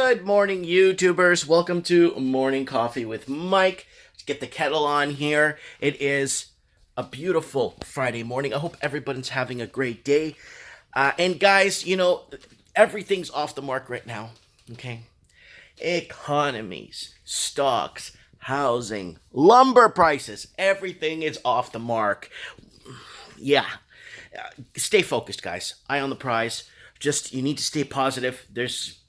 Good morning, YouTubers. Welcome to Morning Coffee with Mike. Let's get the kettle on here. It is a beautiful Friday morning. I hope everybody's having a great day. And guys, everything's off the mark right now, okay? Economies, stocks, housing, lumber prices, everything is off the mark. Yeah. Stay focused, guys. Eye on the prize. You need to stay positive. There's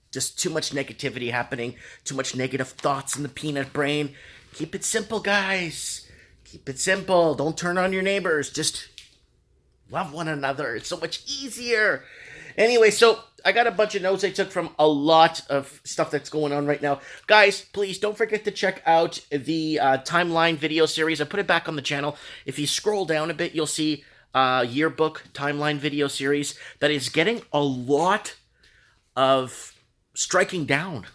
just too much negativity happening, too much negative thoughts in the peanut brain. Keep it simple, guys. Keep it simple. Don't turn on your neighbors. Just love one another. It's so much easier. Anyway, so I got a bunch of notes I took from a lot of stuff that's going on right now. Guys, please don't forget to check out the timeline video series. I put it back on the channel. If you scroll down a bit, you'll see yearbook timeline video series that is getting a lot of striking down.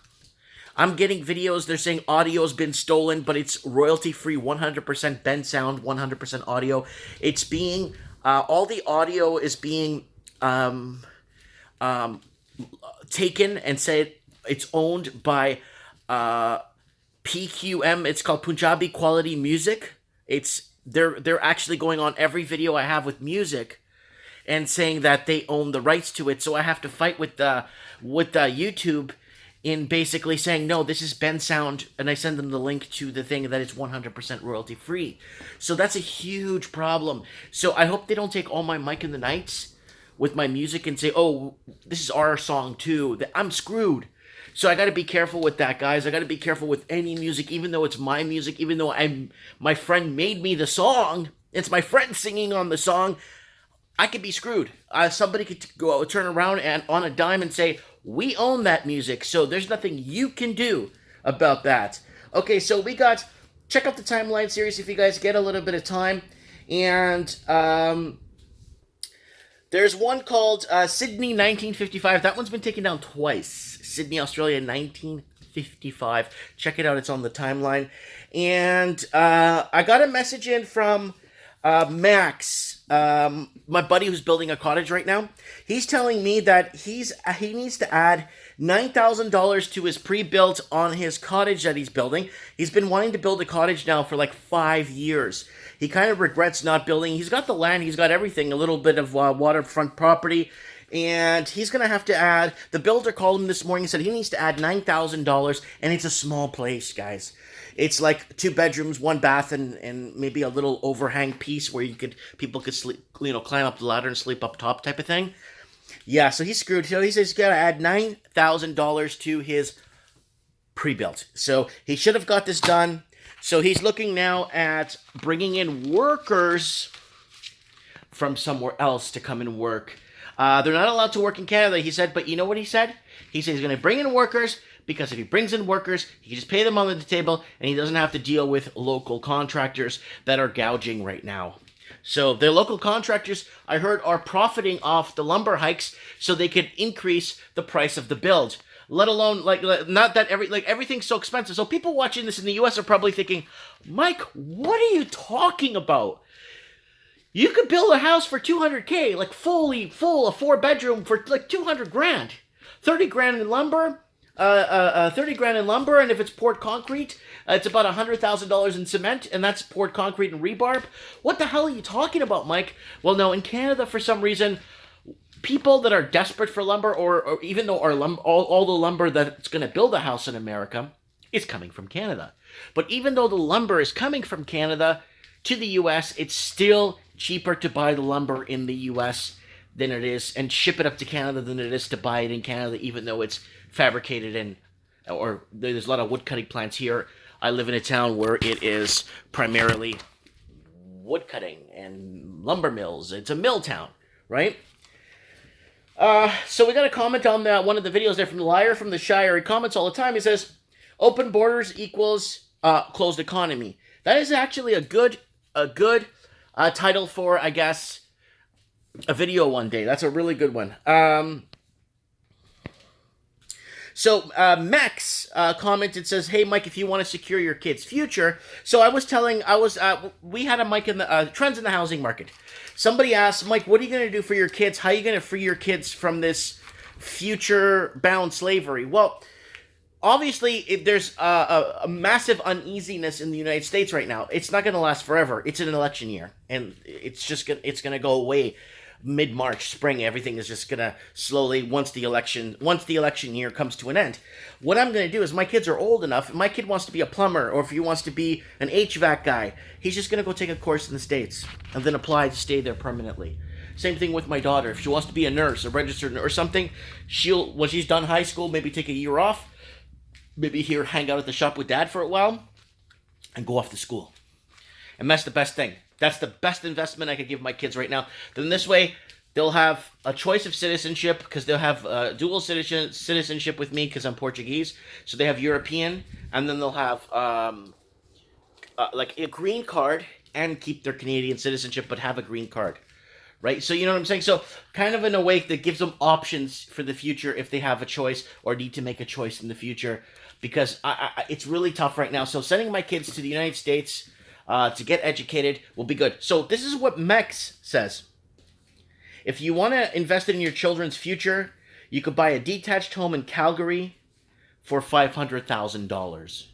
I'm getting videos, they're saying audio's been stolen, but it's royalty-free, 100% Ben sound, 100% audio. It's being, all the audio is being taken and said it's owned by PQM, it's called Punjabi Quality Music. They're actually going on every video I have with music and saying that they own the rights to it. So I have to fight with YouTube in basically saying, no, this is Ben sound, and I send them the link to the thing that it's 100% royalty free. So that's a huge problem. So I hope they don't take all my Mike in the Nights with my music and say, oh, this is our song too. I'm screwed. So I got to be careful with that, guys. I got to be careful with any music, even though it's my music, even though my friend made me the song. It's my friend singing on the song. I could be screwed. Somebody could go turn around and on a dime and say, we own that music, so there's nothing you can do about that. Okay, so check out the timeline series if you guys get a little bit of time. And there's one called Sydney 1955. That one's been taken down twice. Sydney, Australia, 1955. Check it out. It's on the timeline. And I got a message in from Max, my buddy who's building a cottage right now. He's telling me that he needs to add $9,000 to his pre-built on his cottage that he's building. He's been wanting to build a cottage now for like 5 years. He kind of regrets not building. He's got the land. He's got everything. A little bit of waterfront property. And he's going to have to add, the builder called him this morning and said he needs to add $9,000, and it's a small place, guys. It's like 2 bedrooms, 1 bath, and maybe a little overhang piece where people could sleep, climb up the ladder and sleep up top type of thing. Yeah, so he's screwed. So he says he's got to add $9,000 to his pre-built. So he should have got this done. So he's looking now at bringing in workers from somewhere else to come and work. They're not allowed to work in Canada, he said, but you know what he said? He said he's going to bring in workers because if he brings in workers, he can just pay them on the table and he doesn't have to deal with local contractors that are gouging right now. So their local contractors, I heard, are profiting off the lumber hikes so they could increase the price of the build. Let alone, not that everything's so expensive. So people watching this in the U.S. are probably thinking, Mike, what are you talking about? You could build a house for $200K, like fully full, a 4-bedroom for like $200,000. 30 grand in lumber, 30 grand in lumber, and if it's poured concrete, it's about $100,000 in cement, and that's poured concrete and rebar. What the hell are you talking about, Mike? Well, no, in Canada, for some reason, people that are desperate for lumber, or even though all the lumber that's going to build a house in America is coming from Canada. But even though the lumber is coming from Canada to the U.S., it's still cheaper to buy the lumber in the U.S. than it is, and ship it up to Canada than it is to buy it in Canada, even though it's fabricated or there's a lot of wood cutting plants here. I live in a town where it is primarily wood cutting and lumber mills. It's a mill town, right? So we got a comment on one of the videos there from the Liar from the Shire. He comments all the time. He says, open borders equals closed economy. That is actually a good title for, I guess, a video one day. That's a really good one. So Max commented, says, hey, Mike, if you want to secure your kid's future. So we had a Mike in the trends in the housing market. Somebody asked, Mike, what are you going to do for your kids? How are you going to free your kids from this future bound slavery. Well, obviously, there's a massive uneasiness in the United States right now. It's not going to last forever. It's an election year, and it's gonna go away mid March, spring. Everything is just gonna slowly, once the election year comes to an end. What I'm gonna do is, my kids are old enough. If my kid wants to be a plumber, or if he wants to be an HVAC guy, he's just gonna go take a course in the States and then apply to stay there permanently. Same thing with my daughter. If she wants to be a nurse, a registered nurse, or something, she'll, when she's done high school, maybe take a year off, maybe here hang out at the shop with dad for a while, and go off to school. And that's the best thing. That's the best investment I could give my kids right now. Then this way, they'll have a choice of citizenship, because they'll have dual citizenship with me, because I'm Portuguese. So they have European, and then they'll have like a green card and keep their Canadian citizenship, but have a green card. Right? So you know what I'm saying? So kind of in a way that gives them options for the future if they have a choice or need to make a choice in the future. Because it's really tough right now. So sending my kids to the United States to get educated will be good. So this is what Mex says. If you want to invest in your children's future, you could buy a detached home in Calgary for $500,000.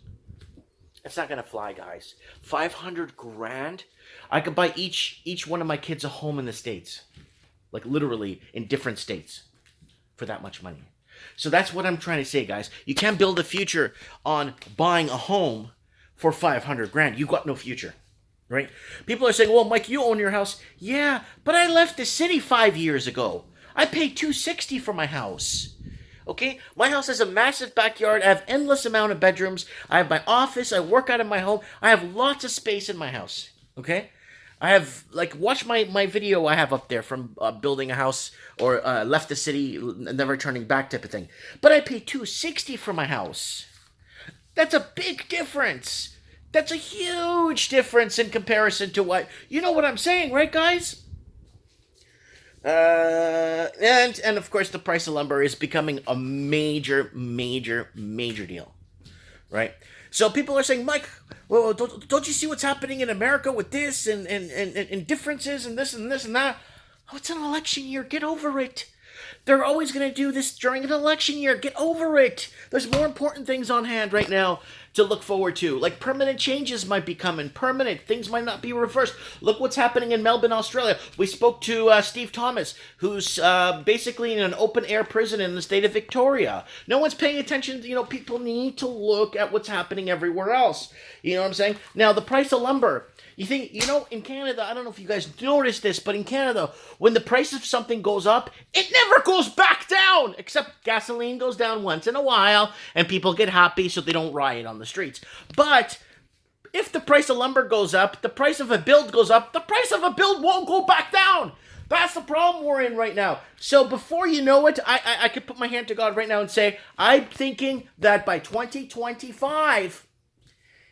That's not gonna fly, guys. 500 grand. I could buy each one of my kids a home in the States, like literally in different states, for that much money. So that's what I'm trying to say, guys. You can't build a future on buying a home for 500 grand. You got no future, right? People are saying, "Well, Mike, you own your house." Yeah, but I left the city 5 years ago. I paid $260 for my house. Okay, my house has a massive backyard. I have endless amount of bedrooms. I have my office. I work out of my home. I have lots of space in my house. Okay, I have, like, watch my video I have up there from building a house, or left the city, never turning back type of thing. But I paid $260 for my house. That's a big difference. That's a huge difference in comparison to what, you know what I'm saying, right, guys? And of course, the price of lumber is becoming a major deal, right? So people are saying, Mike, well, don't you see what's happening in America with this and differences and this and that? Oh, it's an election year. Get over it. They're always going to do this during an election year. Get over it. There's more important things on hand right now to look forward to. Like, permanent changes might be coming. Permanent. Things might not be reversed. Look what's happening in Melbourne, Australia. We spoke to Steve Thomas, who's basically in an open-air prison in the state of Victoria. No one's paying attention. You know, people need to look at what's happening everywhere else. You know what I'm saying? Now, the price of lumber. You think, you know, in Canada, I don't know if you guys noticed this, but in Canada, when the price of something goes up, it never goes back down, except gasoline goes down once in a while, and people get happy so they don't riot on the streets. But if the price of lumber goes up, the price of a build goes up, the price of a build won't go back down. That's the problem we're in right now. So before you know it, I could put my hand to God right now and say, I'm thinking that by 2025,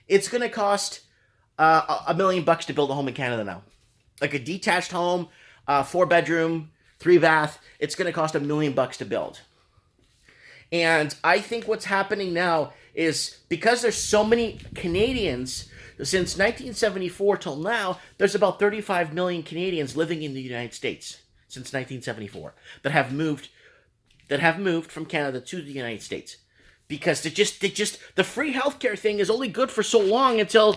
it's going to cost $1 million to build a home in Canada now. Like a detached home, 4-bedroom, 3-bath, it's going to cost $1 million to build. And I think what's happening now is, because there's so many Canadians, since 1974 till now, there's about 35 million Canadians living in the United States since 1974 that have moved from Canada to the United States. Because they just the free healthcare thing is only good for so long until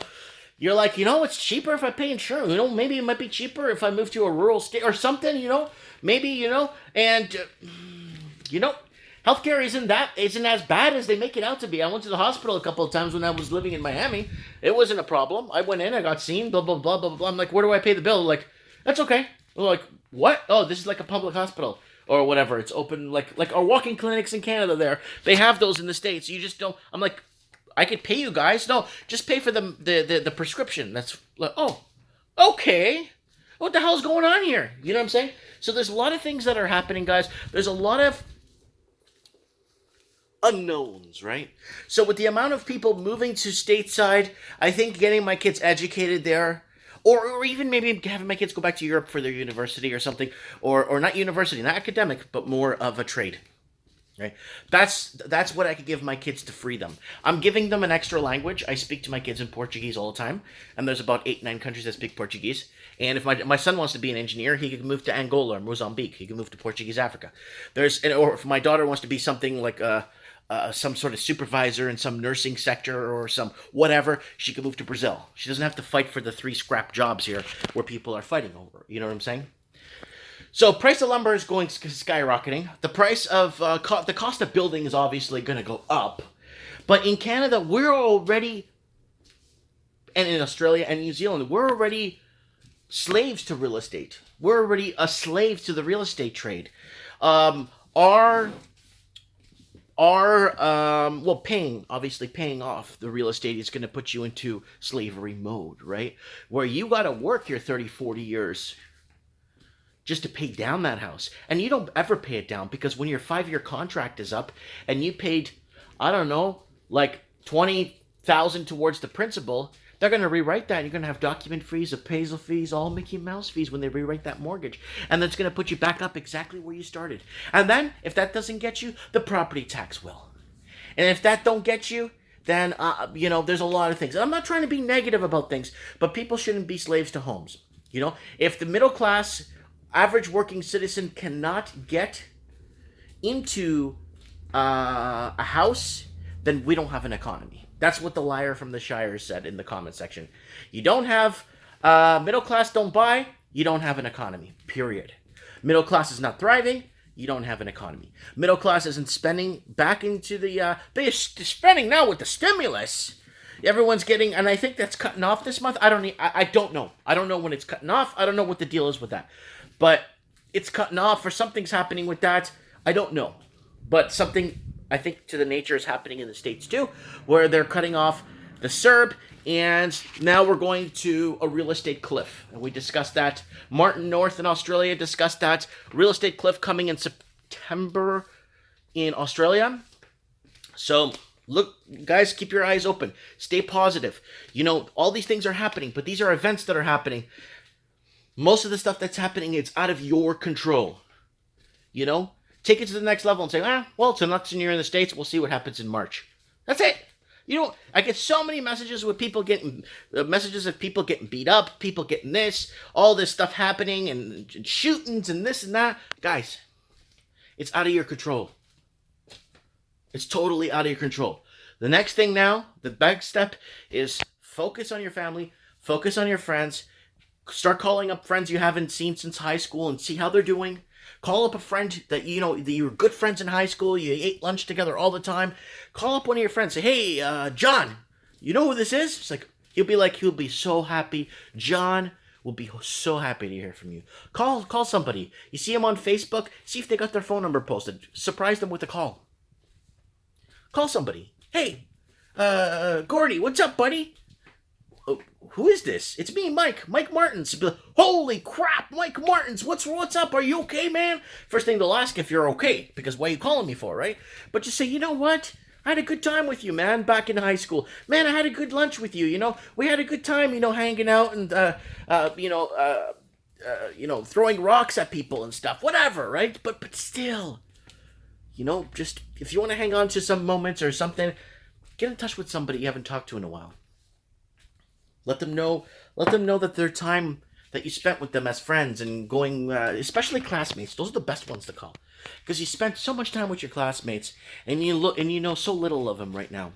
you're like, you know, it's cheaper if I pay insurance. You know, maybe it might be cheaper if I move to a rural state or something, you know. Maybe, you know, and, you know, healthcare isn't as bad as they make it out to be. I went to the hospital a couple of times when I was living in Miami. It wasn't a problem. I went in, I got seen, blah, blah, blah, blah, blah. I'm like, where do I pay the bill? Like, that's okay. I'm like, what? Oh, this is like a public hospital. Or whatever. It's open, like our walking clinics in Canada there. They have those in the States. You just don't, I'm like, I could pay you guys. No, just pay for the prescription. That's like, oh, okay. What the hell's going on here? You know what I'm saying? So there's a lot of things that are happening, guys. There's a lot of unknowns, right? So with the amount of people moving to stateside, I think getting my kids educated there, or even maybe having my kids go back to Europe for their university or something, or not university, not academic, but more of a trade. Right? That's what I could give my kids to free them. I'm giving them an extra language. I speak to my kids in Portuguese all the time, and there's about 8, 9 countries that speak Portuguese. And if my son wants to be an engineer, he could move to Angola or Mozambique. He can move to Portuguese Africa. Or if my daughter wants to be something like some sort of supervisor in some nursing sector or some whatever, she can move to Brazil. She doesn't have to fight for the 3 scrap jobs here where people are fighting over. You know what I'm saying? So price of lumber is going skyrocketing. The price of the cost of building is obviously going to go up. But in Canada, we're already, and in Australia and New Zealand, we're already slaves to real estate. We're already a slave to the real estate trade. Our paying off the real estate is going to put you into slavery mode, right? Where you got to work your 30, 40 years just to pay down that house. And you don't ever pay it down, because when your 5-year contract is up and you paid, I don't know, like $20,000 towards the principal, they're going to rewrite that. You're going to have document fees, appraisal fees, all Mickey Mouse fees when they rewrite that mortgage. And that's going to put you back up exactly where you started. And then, if that doesn't get you, the property tax will. And if that don't get you, then, there's a lot of things. And I'm not trying to be negative about things, but people shouldn't be slaves to homes. If the middle class, average working citizen cannot get into a house, then we don't have an economy. That's what the liar from the Shire said in the comment section. You don't have middle class don't buy, you don't have an economy, period. Middle class is not thriving, you don't have an economy. Middle class isn't spending back into they're spending now with the stimulus. Everyone's getting, and I think that's cutting off this month. I don't know. I don't know when it's cutting off. I don't know what the deal is with that. But it's cutting off, or something's happening with that. I don't know. But something, I think, to the nature is happening in the States too, where they're cutting off the CERB, and now we're going to a real estate cliff. And we discussed that. Martin North in Australia discussed that. Real estate cliff coming in September in Australia. So, look, guys, keep your eyes open. Stay positive. All these things are happening, but these are events that are happening. Most of the stuff that's happening, it's out of your control. Take it to the next level and say, well, it's an election year in the States. We'll see what happens in March. That's it. I get so many messages with people getting, messages of people getting beat up, people getting this, all this stuff happening, and shootings and this and that. Guys, it's out of your control. It's totally out of your control. The next thing now, the next step is focus on your family, focus on your friends. Start calling up friends you haven't seen since high school and see how they're doing. Call up a friend that that you were good friends in high school. You ate lunch together all the time. Call up one of your friends. Say, hey, John, you know who this is? It's like, he'll be so happy. John will be so happy to hear from you. Call somebody. You see him on Facebook. See if they got their phone number posted. Surprise them with a call. Call somebody. Hey, Gordy, what's up, buddy? Who is this? It's me, Mike Martins. Be like, holy crap, Mike Martins, what's up? Are you okay, man? First thing they'll ask if you're okay, because what are you calling me for, right? But you say, you know what? I had a good time with you, man, back in high school. Man, I had a good lunch with you, We had a good time, hanging out and, throwing rocks at people and stuff, whatever, right? But still, just, if you want to hang on to some moments or something, get in touch with somebody you haven't talked to in a while. Let them know that their time that you spent with them as friends and going, especially classmates, those are the best ones to call. Because you spent so much time with your classmates, and you know so little of them right now.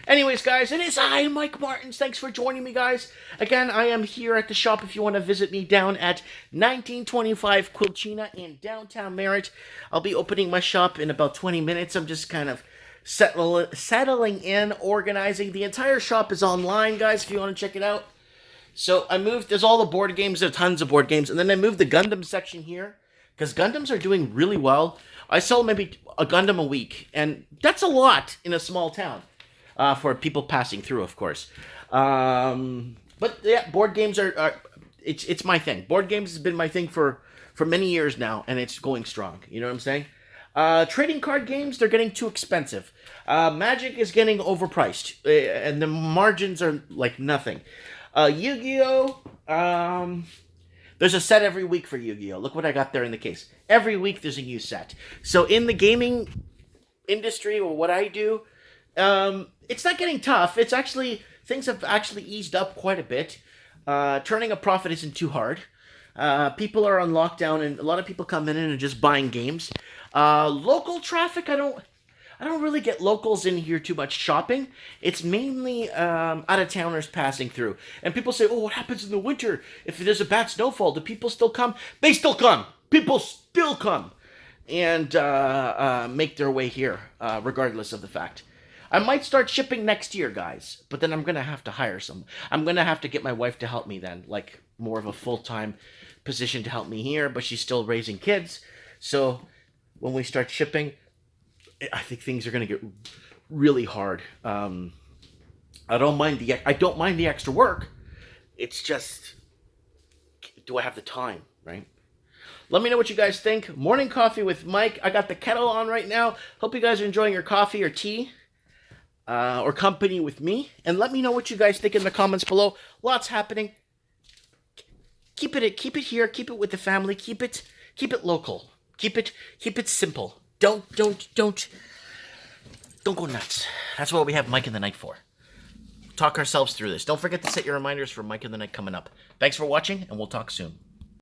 Anyways, guys, it is I, Mike Martins. Thanks for joining me, guys. Again, I am here at the shop if you want to visit me down at 1925 Quilchena in downtown Merritt. I'll be opening my shop in about 20 minutes. I'm just kind of settling in, organizing. The entire shop is online, guys, if you want to check it out. So there's all the board games, there's tons of board games, and then I moved the Gundam section here, because Gundams are doing really well. I sell maybe a Gundam a week, and that's a lot in a small town, for people passing through, of course. But yeah, board games it's my thing. Board games has been my thing for many years now, and it's going strong, you know what I'm saying? Trading card games, they're getting too expensive. Magic is getting overpriced, and the margins are like nothing. Yu-Gi-Oh! There's a set every week for Yu-Gi-Oh! Look what I got there in the case. Every week there's a new set. So in the gaming industry, or what I do, it's not getting tough. It's actually, things have actually eased up quite a bit. Turning a profit isn't too hard. People are on lockdown, and a lot of people come in and are just buying games. Local traffic, I don't really get locals in here too much shopping. It's mainly out-of-towners passing through. And people say, oh, what happens in the winter? If there's a bad snowfall, do people still come? They still come. People still come. And make their way here, regardless of the fact. I might start shipping next year, guys. But then I'm going to have to hire some. I'm going to have to get my wife to help me then. Like, more of a full-time position to help me here. But she's still raising kids. So, when we start shipping, I think things are going to get really hard. I don't mind the extra work. It's just, do I have the time, right? Let me know what you guys think. Morning coffee with Mike. I got the kettle on right now. Hope you guys are enjoying your coffee or tea. Or company with me. And let me know what you guys think in the comments below. Lots happening. Keep it here. Keep it with the family. Keep it local. Keep it simple. Don't go nuts. That's what we have Mike in the Night for. Talk ourselves through this. Don't forget to set your reminders for Mike in the Night coming up. Thanks for watching, and we'll talk soon.